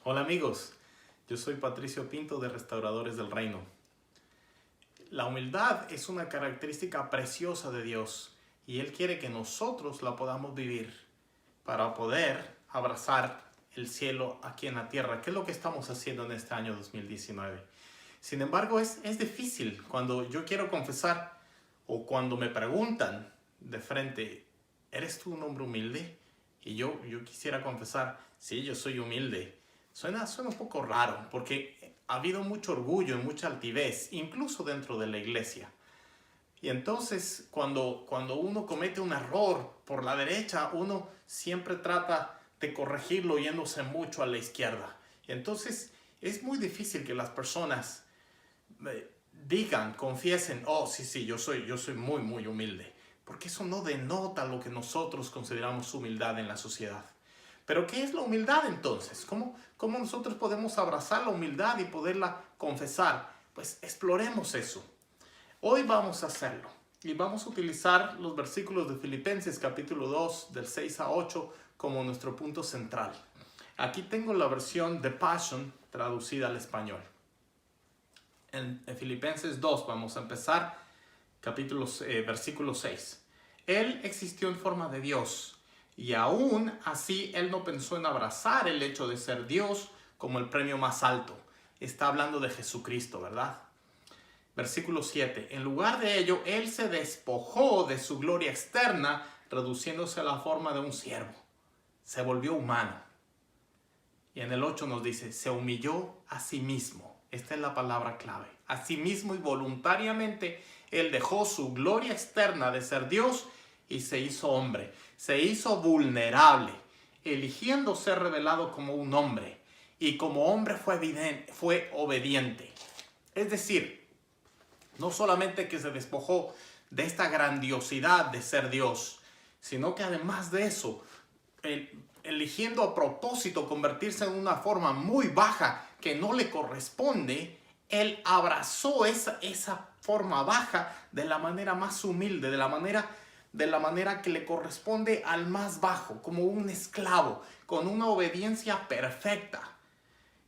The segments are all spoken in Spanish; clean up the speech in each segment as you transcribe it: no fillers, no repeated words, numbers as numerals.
Hola amigos, yo soy Patricio Pinto de Restauradores del Reino. La humildad es una característica preciosa de Dios y Él quiere que nosotros la podamos vivir para poder abrazar el cielo aquí en la tierra, que es lo que estamos haciendo en este año 2019. Sin embargo, es difícil cuando yo quiero confesar o cuando me preguntan de frente, ¿eres tú un hombre humilde? Y yo quisiera confesar, sí, yo soy humilde. Suena un poco raro porque ha habido mucho orgullo y mucha altivez, incluso dentro de la iglesia. Y entonces cuando uno comete un error por la derecha, uno siempre trata de corregirlo yéndose mucho a la izquierda. Y entonces es muy difícil que las personas digan, confiesen, oh sí, yo soy muy, muy humilde. Porque eso no denota lo que nosotros consideramos humildad en la sociedad. Pero ¿qué es la humildad entonces? ¿Cómo nosotros podemos abrazar la humildad y poderla confesar? Pues exploremos eso. Hoy vamos a hacerlo y vamos a utilizar los versículos de Filipenses capítulo 2 del 6 a 8 como nuestro punto central. Aquí tengo la versión de Passion traducida al español. En Filipenses 2 vamos a empezar versículo 6. Él existió en forma de Dios. Y aún así, él no pensó en abrazar el hecho de ser Dios como el premio más alto. Está hablando de Jesucristo, ¿verdad? Versículo 7. En lugar de ello, él se despojó de su gloria externa, reduciéndose a la forma de un siervo. Se volvió humano. Y en el 8 nos dice, se humilló a sí mismo. Esta es la palabra clave. A sí mismo y voluntariamente, él dejó su gloria externa de ser Dios y se hizo hombre. Se hizo vulnerable, eligiendo ser revelado como un hombre. Y como hombre fue obediente. Es decir, no solamente que se despojó de esta grandiosidad de ser Dios, sino que además de eso, eligiendo a propósito convertirse en una forma muy baja que no le corresponde, él abrazó esa forma baja de la manera más humilde, de la manera que le corresponde al más bajo, como un esclavo, con una obediencia perfecta.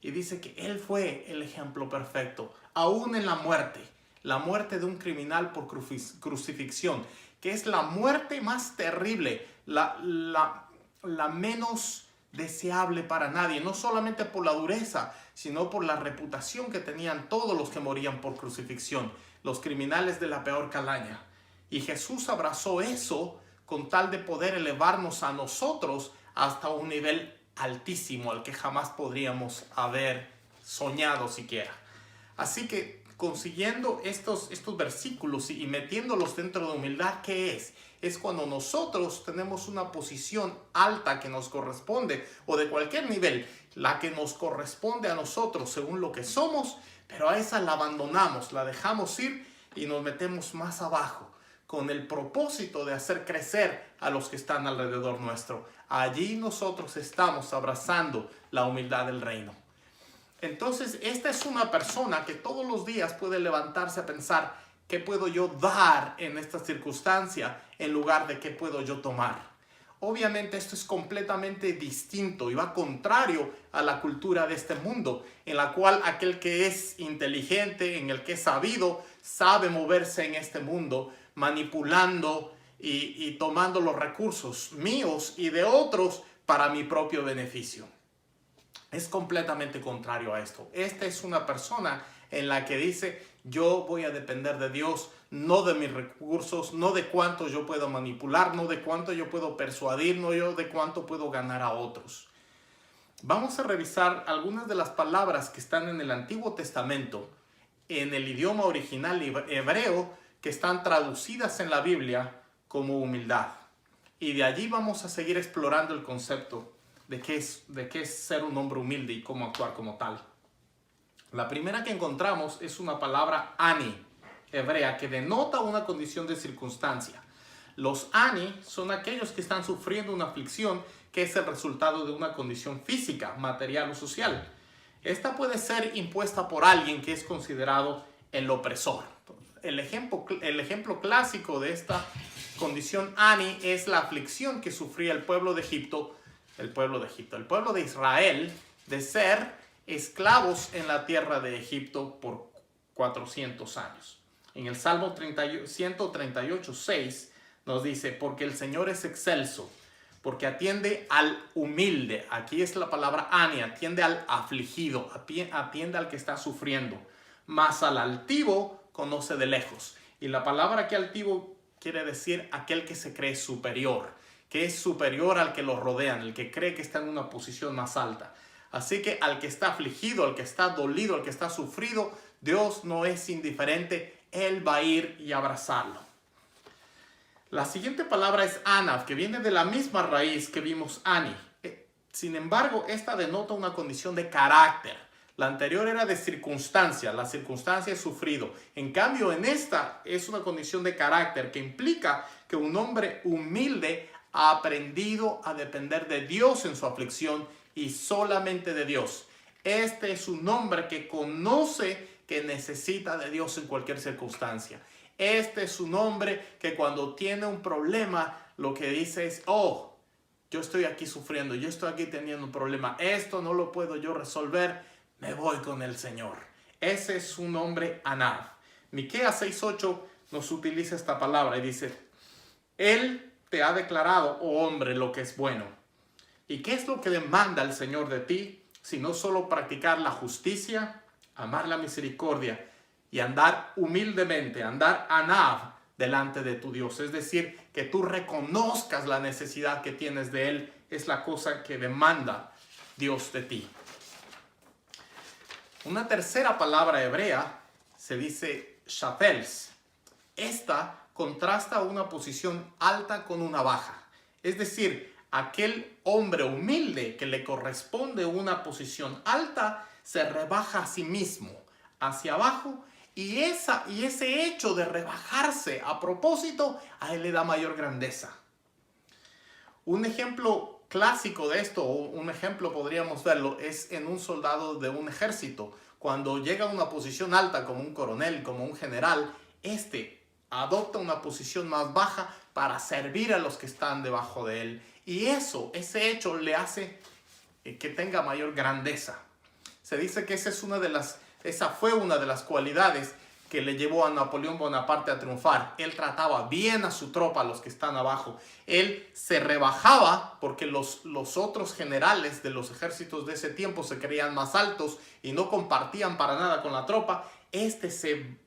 Y dice que él fue el ejemplo perfecto, aún en la muerte de un criminal por crucifixión, que es la muerte más terrible, la menos deseable para nadie, no solamente por la dureza, sino por la reputación que tenían todos los que morían por crucifixión, los criminales de la peor calaña. Y Jesús abrazó eso con tal de poder elevarnos a nosotros hasta un nivel altísimo al que jamás podríamos haber soñado siquiera. Así que consiguiendo estos versículos y metiéndolos dentro de humildad, ¿qué es? Es cuando nosotros tenemos una posición alta que nos corresponde, o de cualquier nivel, la que nos corresponde a nosotros según lo que somos, pero a esa la abandonamos, la dejamos ir y nos metemos más abajo, con el propósito de hacer crecer a los que están alrededor nuestro. Allí nosotros estamos abrazando la humildad del reino. Entonces, esta es una persona que todos los días puede levantarse a pensar, ¿qué puedo yo dar en esta circunstancia en lugar de qué puedo yo tomar? Obviamente esto es completamente distinto y va contrario a la cultura de este mundo, en la cual aquel que es inteligente, en el que es sabido, sabe moverse en este mundo, manipulando y tomando los recursos míos y de otros para mi propio beneficio. Es completamente contrario a esto. Esta es una persona en la que dice, yo voy a depender de Dios, no de mis recursos, no de cuánto yo puedo manipular, no de cuánto yo puedo persuadir, no yo de cuánto puedo ganar a otros. Vamos a revisar algunas de las palabras que están en el Antiguo Testamento, en el idioma original hebreo, que están traducidas en la Biblia como humildad. Y de allí vamos a seguir explorando el concepto de qué es ser un hombre humilde y cómo actuar como tal. La primera que encontramos es una palabra ani, hebrea, que denota una condición de circunstancia. Los ani son aquellos que están sufriendo una aflicción que es el resultado de una condición física, material o social. Esta puede ser impuesta por alguien que es considerado el opresor. El ejemplo clásico de esta condición ani es la aflicción que sufría el pueblo de Egipto. El pueblo de Israel de ser esclavos en la tierra de Egipto por 400 años. En el Salmo 138:6 nos dice, porque el Señor es excelso, porque atiende al humilde. Aquí es la palabra ani, atiende al afligido, atiende al que está sufriendo. Mas al altivo conoce de lejos. Y la palabra que altivo quiere decir aquel que se cree superior, que es superior al que lo rodean, el que cree que está en una posición más alta. Así que al que está afligido, al que está dolido, al que está sufrido, Dios no es indiferente, Él va a ir y abrazarlo. La siguiente palabra es anav, que viene de la misma raíz que vimos ani. Sin embargo, esta denota una condición de carácter. La anterior era de circunstancia, la circunstancia es sufrido. En cambio, en esta es una condición de carácter que implica que un hombre humilde ha aprendido a depender de Dios en su aflicción y solamente de Dios. Este es un hombre que conoce que necesita de Dios en cualquier circunstancia. Este es un hombre que cuando tiene un problema, lo que dice es, oh, yo estoy aquí sufriendo, yo estoy aquí teniendo un problema, esto no lo puedo yo resolver, me voy con el Señor. Ese es un hombre anav. Miqueas 6:8 nos utiliza esta palabra y dice, Él te ha declarado, oh hombre, lo que es bueno. ¿Y qué es lo que demanda el Señor de ti? Sino solo practicar la justicia, amar la misericordia y andar humildemente, andar anav delante de tu Dios. Es decir, que tú reconozcas la necesidad que tienes de Él. Es la cosa que demanda Dios de ti. Una tercera palabra hebrea se dice shafels. Esta contrasta una posición alta con una baja. Es decir, aquel hombre humilde que le corresponde una posición alta se rebaja a sí mismo hacia abajo y ese hecho de rebajarse a propósito a él le da mayor grandeza. Un ejemplo clásico de esto, o un ejemplo podríamos verlo, es en un soldado de un ejército. Cuando llega a una posición alta como un coronel, como un general, adopta una posición más baja para servir a los que están debajo de él. Y ese hecho le hace que tenga mayor grandeza. Se dice que esa fue una de las cualidades que le llevó a Napoleón Bonaparte a triunfar. Él trataba bien a su tropa, a los que están abajo. Él se rebajaba porque los otros generales de los ejércitos de ese tiempo se creían más altos y no compartían para nada con la tropa.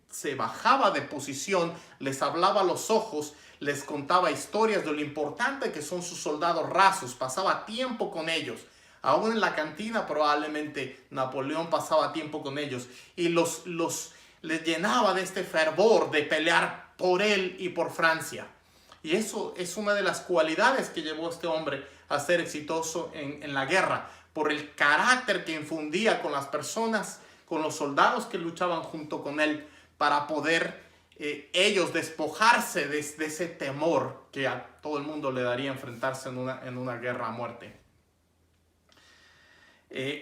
Se bajaba de posición, les hablaba a los ojos, les contaba historias de lo importante que son sus soldados rasos, pasaba tiempo con ellos. Aún en la cantina probablemente Napoleón pasaba tiempo con ellos y les llenaba de este fervor de pelear por él y por Francia. Y eso es una de las cualidades que llevó a este hombre a ser exitoso en la guerra, por el carácter que infundía con las personas, con los soldados que luchaban junto con él, para poder ellos despojarse de ese temor que a todo el mundo le daría enfrentarse en una guerra a muerte.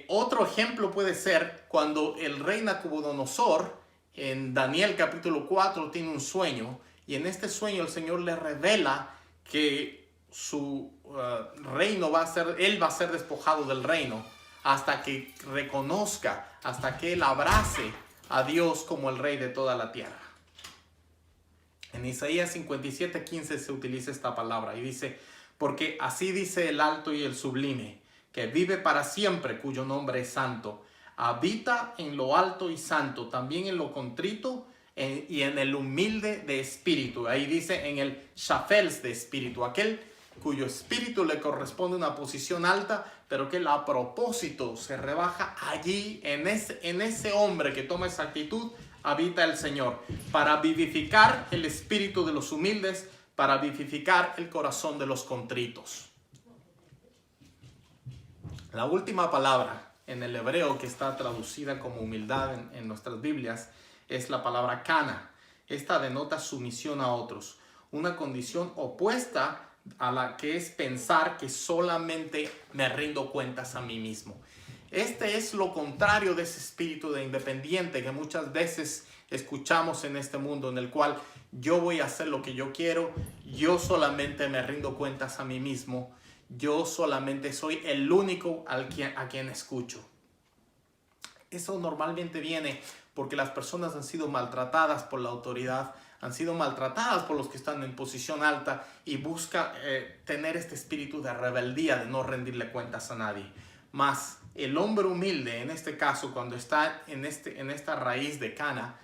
Otro ejemplo puede ser cuando el rey Nabucodonosor en Daniel capítulo 4 tiene un sueño y en este sueño el Señor le revela que su reino él va a ser despojado del reino hasta que reconozca, hasta que él abrace a Dios como el rey de toda la tierra. En Isaías 57:15 se utiliza esta palabra y dice, porque así dice el alto y el sublime, que vive para siempre, cuyo nombre es santo. Habita en lo alto y santo, también en lo contrito y en el humilde de espíritu. Ahí dice en el shafels de espíritu, aquel cuyo espíritu le corresponde una posición alta, pero que él a propósito se rebaja allí, en ese hombre que toma esa actitud, habita el Señor, para vivificar el espíritu de los humildes, para vivificar el corazón de los contritos. La última palabra en el hebreo que está traducida como humildad en nuestras Biblias es la palabra kana. Esta denota sumisión a otros, una condición opuesta a la que es pensar que solamente me rindo cuentas a mí mismo. Este es lo contrario de ese espíritu de independiente que muchas veces escuchamos en este mundo, en el cual yo voy a hacer lo que yo quiero, yo solamente me rindo cuentas a mí mismo, yo solamente soy el único a quien escucho. Eso normalmente viene porque las personas han sido maltratadas por la autoridad, han sido maltratadas por los que están en posición alta y busca tener este espíritu de rebeldía, de no rendirle cuentas a nadie. Mas el hombre humilde, en este caso, cuando está en esta raíz de cana,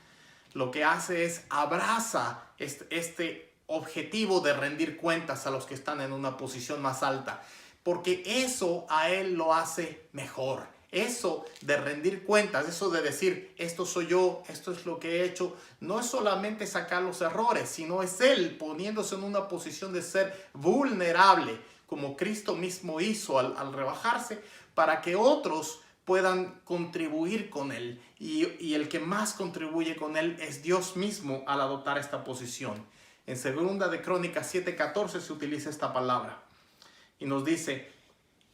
lo que hace es abraza este objetivo de rendir cuentas a los que están en una posición más alta, porque eso a él lo hace mejor. Eso de rendir cuentas, eso de decir, esto soy yo, esto es lo que he hecho, no es solamente sacar los errores, sino es él poniéndose en una posición de ser vulnerable, como Cristo mismo hizo al rebajarse, para que otros puedan contribuir con él. Y el que más contribuye con él es Dios mismo al adoptar esta posición. En 2 de Crónicas 7:14 se utiliza esta palabra y nos dice: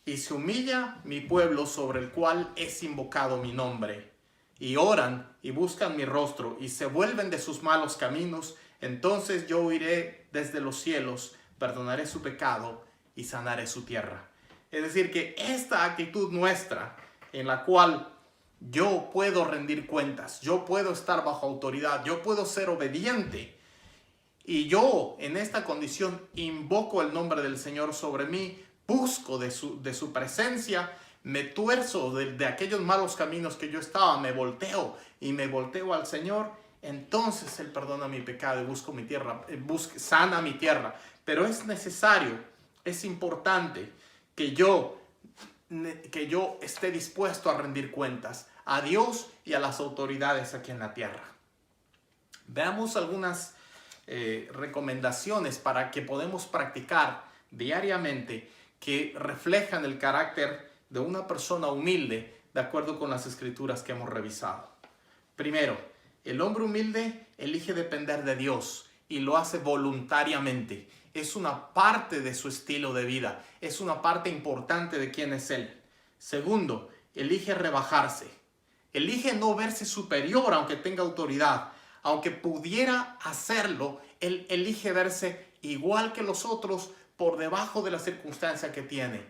y se humilla mi pueblo sobre el cual es invocado mi nombre, y oran y buscan mi rostro y se vuelven de sus malos caminos, entonces yo oiré desde los cielos, perdonaré su pecado y sanaré su tierra. Es decir, que esta actitud nuestra, en la cual yo puedo rendir cuentas, yo puedo estar bajo autoridad, yo puedo ser obediente, y yo en esta condición invoco el nombre del Señor sobre mí, busco de su presencia, me tuerzo de aquellos malos caminos que yo estaba, me volteo al Señor, entonces Él perdona mi pecado y busco mi tierra, sana mi tierra. Pero es necesario, es importante que yo esté dispuesto a rendir cuentas a Dios y a las autoridades aquí en la tierra. Veamos algunas recomendaciones para que podamos practicar diariamente, que reflejan el carácter de una persona humilde de acuerdo con las escrituras que hemos revisado. Primero, el hombre humilde elige depender de Dios y lo hace voluntariamente. Es una parte de su estilo de vida, es una parte importante de quién es él. Segundo, elige rebajarse. Elige no verse superior aunque tenga autoridad. Aunque pudiera hacerlo, él elige verse igual que los otros, por debajo de la circunstancia que tiene.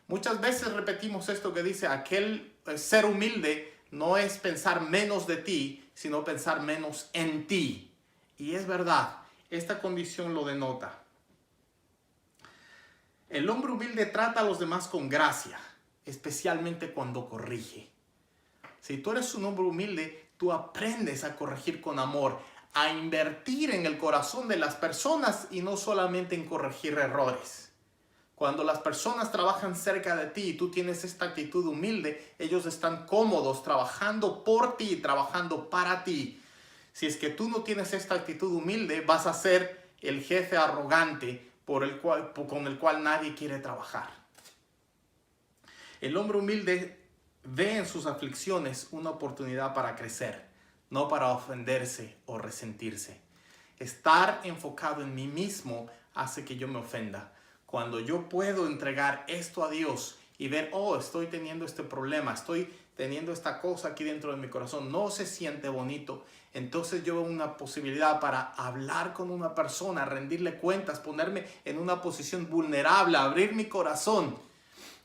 Muchas veces repetimos esto que dice: aquel ser humilde no es pensar menos de ti, sino pensar menos en ti. Y es verdad, esta condición lo denota. El hombre humilde trata a los demás con gracia, especialmente cuando corrige. Si tú eres un hombre humilde, tú aprendes a corregir con amor, a invertir en el corazón de las personas y no solamente en corregir errores. Cuando las personas trabajan cerca de ti y tú tienes esta actitud humilde, ellos están cómodos trabajando por ti, trabajando para ti. Si es que tú no tienes esta actitud humilde, vas a ser el jefe arrogante con el cual nadie quiere trabajar. El hombre humilde ve en sus aflicciones una oportunidad para crecer, no para ofenderse o resentirse. Estar enfocado en mí mismo hace que yo me ofenda. Cuando yo puedo entregar esto a Dios y ver, estoy teniendo este problema, estoy teniendo esta cosa aquí dentro de mi corazón, no se siente bonito, entonces yo veo una posibilidad para hablar con una persona, rendirle cuentas, ponerme en una posición vulnerable, abrir mi corazón.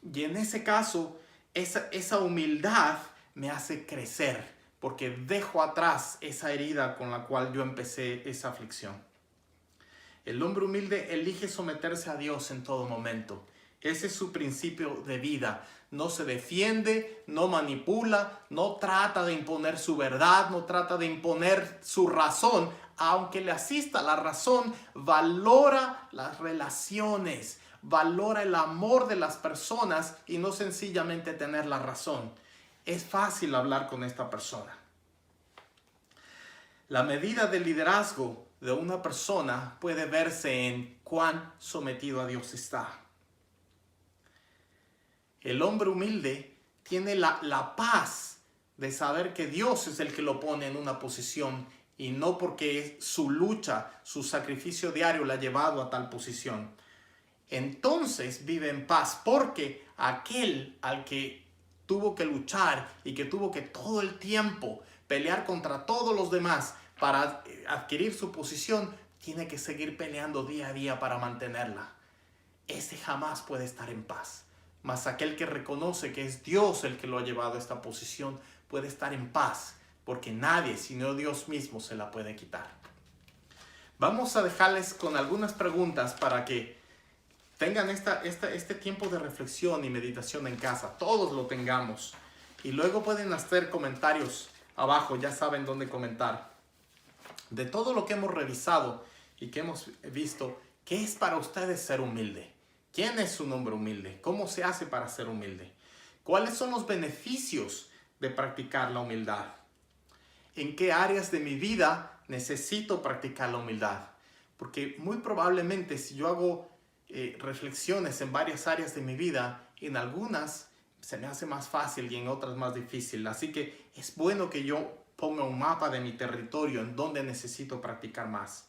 Y en ese caso, esa humildad me hace crecer, porque dejo atrás esa herida con la cual yo empecé esa aflicción. El hombre humilde elige someterse a Dios en todo momento. Ese es su principio de vida. No se defiende, no manipula, no trata de imponer su verdad, no trata de imponer su razón. Aunque le asista la razón, valora las relaciones, valora el amor de las personas y no sencillamente tener la razón. Es fácil hablar con esta persona. La medida de liderazgo de una persona puede verse en cuán sometido a Dios está. El hombre humilde tiene la paz de saber que Dios es el que lo pone en una posición y no porque su lucha, su sacrificio diario le ha llevado a tal posición. Entonces vive en paz, porque aquel al que tuvo que luchar y que tuvo que todo el tiempo pelear contra todos los demás para adquirir su posición, tiene que seguir peleando día a día para mantenerla. ese jamás puede estar en paz. Mas aquel que reconoce que es Dios el que lo ha llevado a esta posición puede estar en paz, porque nadie sino Dios mismo se la puede quitar. Vamos a dejarles con algunas preguntas para que tengan este tiempo de reflexión y meditación en casa. Todos lo tengamos. Y luego pueden hacer comentarios abajo, ya saben dónde comentar. De todo lo que hemos revisado y que hemos visto, ¿qué es para ustedes ser humilde? ¿Quién es un hombre humilde? ¿Cómo se hace para ser humilde? ¿Cuáles son los beneficios de practicar la humildad? ¿En qué áreas de mi vida necesito practicar la humildad? Porque muy probablemente si yo hago reflexiones en varias áreas de mi vida, en algunas se me hace más fácil y en otras más difícil. Así que es bueno que yo ponga un mapa de mi territorio en donde necesito practicar más.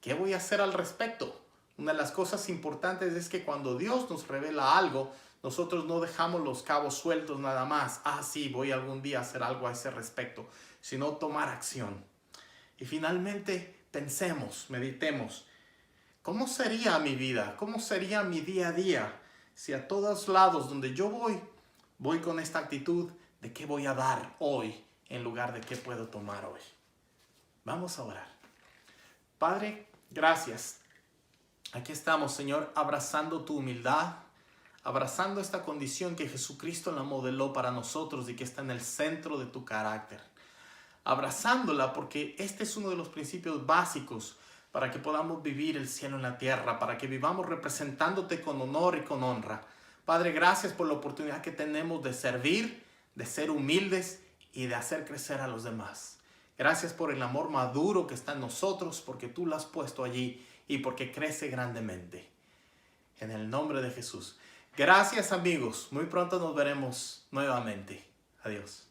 ¿Qué voy a hacer al respecto? Una de las cosas importantes es que cuando Dios nos revela algo, nosotros no dejamos los cabos sueltos nada más. Sí, voy algún día a hacer algo a ese respecto, sino tomar acción. Y finalmente, pensemos, meditemos. ¿Cómo sería mi vida? ¿Cómo sería mi día a día si a todos lados donde yo voy con esta actitud de qué voy a dar hoy en lugar de qué puedo tomar hoy? Vamos a orar. Padre, gracias. Aquí estamos, Señor, abrazando tu humildad, abrazando esta condición que Jesucristo la modeló para nosotros y que está en el centro de tu carácter. Abrazándola porque este es uno de los principios básicos para que podamos vivir el cielo en la tierra, para que vivamos representándote con honor y con honra. Padre, gracias por la oportunidad que tenemos de servir, de ser humildes y de hacer crecer a los demás. Gracias por el amor maduro que está en nosotros, porque tú lo has puesto allí y porque crece grandemente. En el nombre de Jesús. Gracias, amigos. Muy pronto nos veremos nuevamente. Adiós.